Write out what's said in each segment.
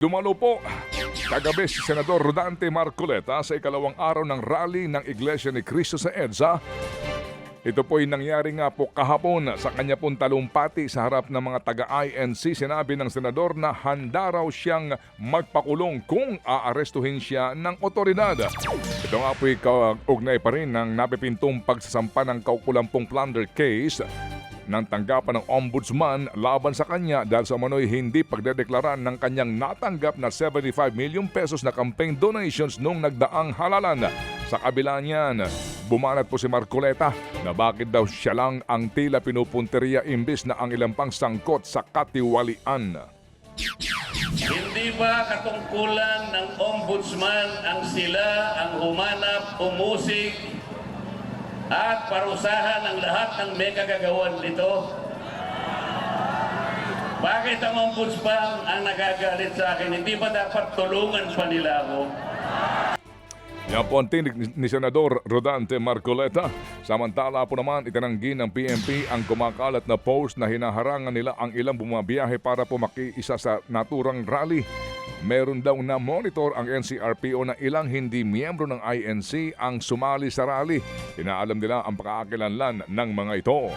Dumalo po kagabi si Senador Rodante Marcoleta sa ikalawang araw ng rally ng Iglesia ni Cristo sa EDSA. Ito po'y nangyari nga po kahapon sa kanya pong talumpati sa harap ng mga taga-INC. Sinabi ng senador na handa raw siyang magpakulong kung aarestuhin siya ng otoridad. Ito nga po'y kaugnay pa rin ng napipintong pagsasampa ng kaukulampong plunder case ng tanggapan ng ombudsman laban sa kanya dahil sa umano'y hindi pagdedeklaran ng kanyang natanggap na 75 million pesos na campaign donations nung nagdaang halalan. Sa kabila niyan, bumanat po si Marcoleta na bakit daw siya lang ang tila pinupunteriya imbis na ang ilang pang sangkot sa katiwalian. Hindi ba katungkulan ng ombudsman ang sila ang humanap, umusig, at parusahan ang lahat ng may kagagawan nito? Bakit ang ombudsman ang nagagalit sa akin? Hindi ba dapat tulungan pa nila ako? Yan po ang tinig ni Senador Rodante Marcoleta. Samantala po naman itinanggi ng PNP ang kumakalat na post na hinaharangan nila ang ilang bumabiyahe para po makiisa sa naturang rally. Meron daw na monitor ang NCRPO na ilang hindi miyembro ng INC ang sumali sa rally. Inaalam nila ang pagkakakilanlan ng mga ito.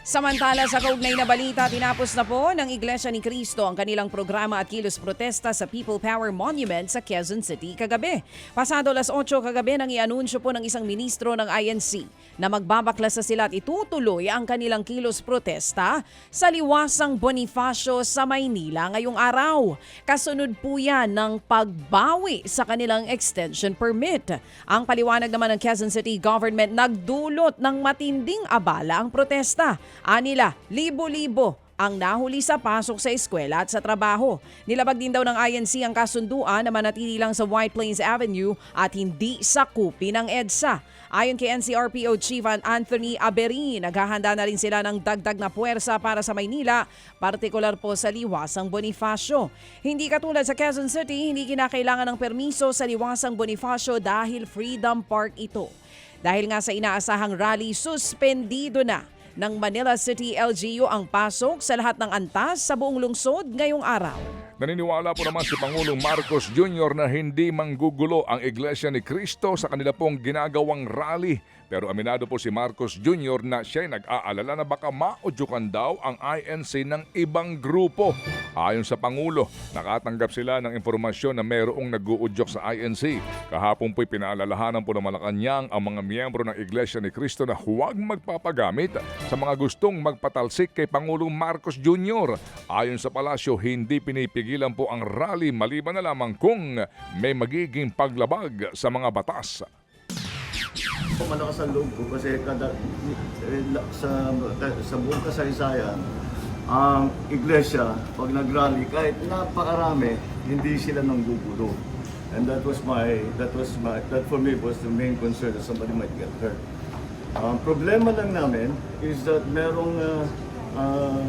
Samantala sa kaugnay na balita, tinapos na po ng Iglesia ni Cristo ang kanilang programa at kilos protesta sa People Power Monument sa Quezon City kagabi. Pasado alas 8 kagabi nang ianunsyo po ng isang ministro ng INC na magbabaklas na sila at itutuloy ang kanilang kilos protesta sa Liwasang Bonifacio sa Maynila ngayong araw. Kasunod po yan ng pagbawi sa kanilang extension permit. Ang paliwanag naman ng Quezon City government, nagdulot ng matinding abala ang protesta. Anila, libo-libo ang nahuli sa pasok sa eskwela at sa trabaho. Nilabag din daw ng INC ang kasunduan na manatili lang sa White Plains Avenue at hindi sa kupi ng EDSA. Ayon kay NCRPO Chief Anthony Aberi, naghahanda na rin sila ng dagdag na puwersa para sa Maynila, partikular po sa Liwasang Bonifacio. Hindi katulad sa Quezon City, hindi kinakailangan ng permiso sa Liwasang Bonifacio dahil Freedom Park ito. Dahil nga sa inaasahang rally, suspendido na ng Manila City LGU ang pasok sa lahat ng antas sa buong lungsod ngayong araw. Naniniwala po naman si Pangulong Marcos Jr. na hindi manggugulo ang Iglesia ni Cristo sa kanila pong ginagawang rally. Pero aminado po si Marcos Jr. na siya'y nag-aalala na baka maudyukan daw ang INC ng ibang grupo. Ayon sa Pangulo, nakatanggap sila ng impormasyon na mayroong nag-uudyok sa INC. Kahapon po'y pinaalalahanan po ng Malacanang ang mga miyembro ng Iglesia ni Cristo na huwag magpapagamit sa mga gustong magpatalsik kay Pangulong Marcos Jr. Ayon sa palasyo, hindi pinipigilan po ang rally maliban na lamang kung may magiging paglabag sa mga batas. Malakas ang loob ko kasi sa buong kasaysayan, ang iglesia, pag nag-rally, kahit napakarami, hindi sila nanggugulo. And that for me was the main concern that somebody might get hurt. Ang problema lang namin is that merong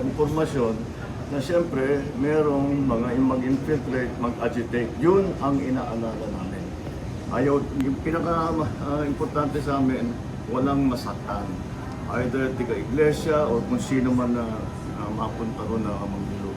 impormasyon na siyempre merong mga mag-infiltrate, mag-agitate. Yun ang inaalala namin. Yung pinaka-importante sa amin, walang masaktan. Either tiga-iglesia o kung sino man na mapunta ro na magdulo.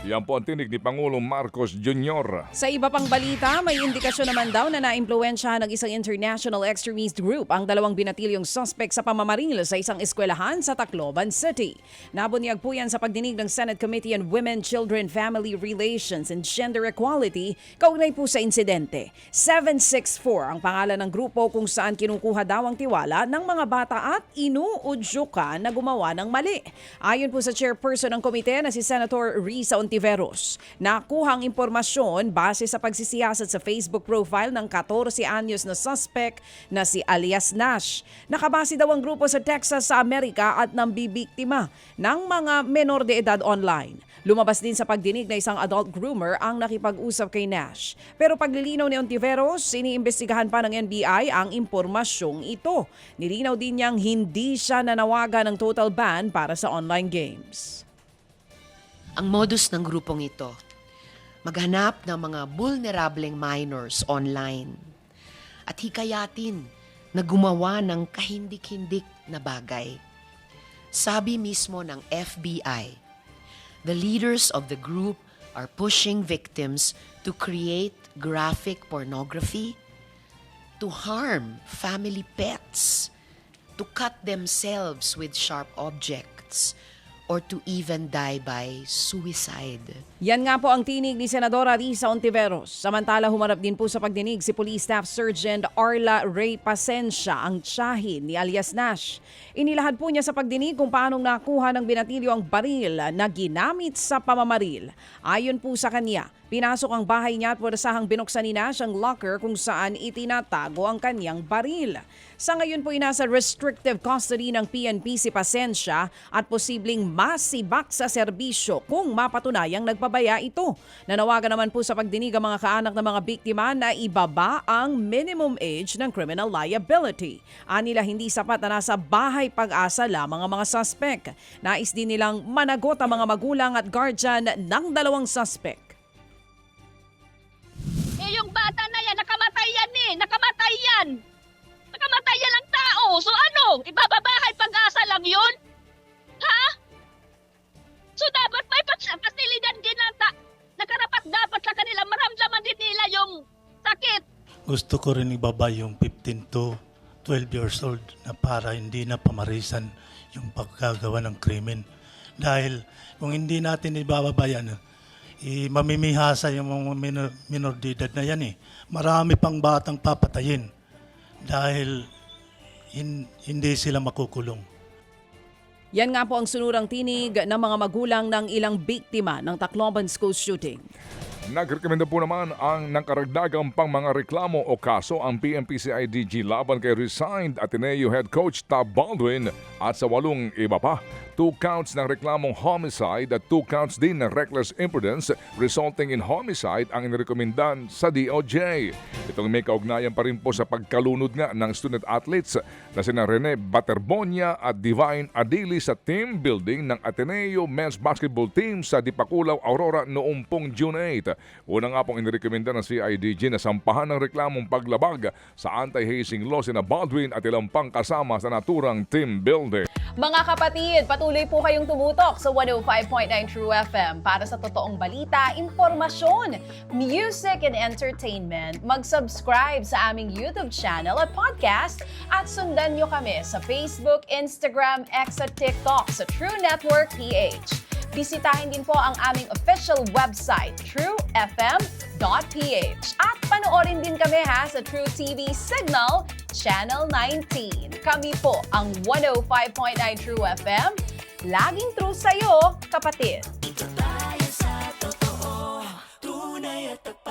Yan po ang tinig ni Pangulong Marcos Jr. Sa iba pang balita, may indikasyon naman daw na naimpluwensyahan ng isang international extremist group ang dalawang binatilyong suspect sa pamamaril sa isang eskwelahan sa Tacloban City. Nabunyag po yan sa pagdinig ng Senate Committee on Women, Children, Family Relations and Gender Equality kaugnay po sa insidente. 764 ang pangalan ng grupo kung saan kinukuha daw ang tiwala ng mga bata at inuudyukan na gumawa ng mali. Ayon po sa chairperson ng komite na si Senator Risa Ontiveros, nakuha ang impormasyon base sa pagsisiyasat sa Facebook profile ng 14 anyos na suspect na si alias Nash. Nakabase daw ang grupo sa Texas sa Amerika at nambibiktima ng mga menor de edad online. Lumabas din sa pagdinig na isang adult groomer ang nakipag-usap kay Nash. Pero paglilinaw ni Ontiveros, iniimbestigahan pa ng NBI ang impormasyong ito. Nilinaw din niyang hindi siya nanawagan ng total ban para sa online games. Ang modus ng grupong ito, maghanap ng mga vulnerableng minors online at hikayatin na gumawa ng kahindik-hindik na bagay. Sabi mismo ng FBI, the leaders of the group are pushing victims to create graphic pornography, to harm family pets, to cut themselves with sharp objects, or to even die by suicide. Yan nga po ang tinig ni Senadora Risa Ontiveros. Samantala humarap din po sa pagdinig si Police Staff Sergeant Arla Ray Pasencia, ang tiyahin ni alias Nash. Inilahad po niya sa pagdinig kung paanong nakuha ng binatilyo ang baril na ginamit sa pamamaril. Ayon po sa kanya, pinasok ang bahay niya at puwersahang binuksan ni Nash ang locker kung saan itinatago ang kanyang baril. Sa ngayon po inasa restrictive custody ng PNP si Pasencia at posibleng masibak sa serbisyo kung mapatunayang nagpabaya ito. Nanawagan naman po sa pagdinig ang mga kaanak ng mga biktima na ibaba ang minimum age ng criminal liability. Anila hindi sapat na nasa bahay pag-asa lamang ang mga suspect. Nais din nilang managot ang mga magulang at guardian ng dalawang suspect. Yung bata na yan, nakamatay yan eh. Nakamatay yan. Nakamatay yan ang tao. So ano? Ibababahay pag-asa lang yun? Ha? So dapat may pasilidad din nakarapat dapat sa kanila. Maramdaman din nila yung sakit. Gusto ko rin ibaba yung 15 to 12 years old na para hindi na pamarisan yung pagkagawa ng krimen. Dahil kung hindi natin ibababa yan, mamimihasa yung mga minor de edad na yan eh. Marami pang batang papatayin dahil hindi sila makukulong. Yan nga po ang sunurang tinig ng mga magulang ng ilang biktima ng Tacloban school shooting. Nagrekomenda po naman ang nangkaragdagang pang mga reklamo o kaso ang PMPCIDG laban kay resigned Ateneo head coach Tab Baldwin at sa 8 iba pa. 2 counts ng reklamong homicide at 2 counts din ng reckless imprudence resulting in homicide ang inirekomendan sa DOJ. Itong may kaugnayan pa rin po sa pagkalunod nga ng student athletes na sina Rene Baterbonia at Divine Adili sa team building ng Ateneo men's basketball team sa Dipakulaw, Aurora noong pong June 8. Una nga pong inirekomenda ng CIDG na sampahan ng reklamong paglabag sa anti-hazing law sina Baldwin at ilang pang kasama sa naturang team building. Mga kapatid, patuloy po kayong tumutok sa 105.9 True FM para sa totoong balita, impormasyon, music and entertainment. Mag-subscribe sa aming YouTube channel at podcast at sundan nyo kami sa Facebook, Instagram, X at TikTok sa True Network PH. Bisitahin din po ang aming official website, truefm.ph. At panoorin din kami sa True TV Signal, Channel 19. Kami po ang 105.9 True FM. Laging true sa'yo, kapatid. Ito tayo sa totoo, tunay at tapat.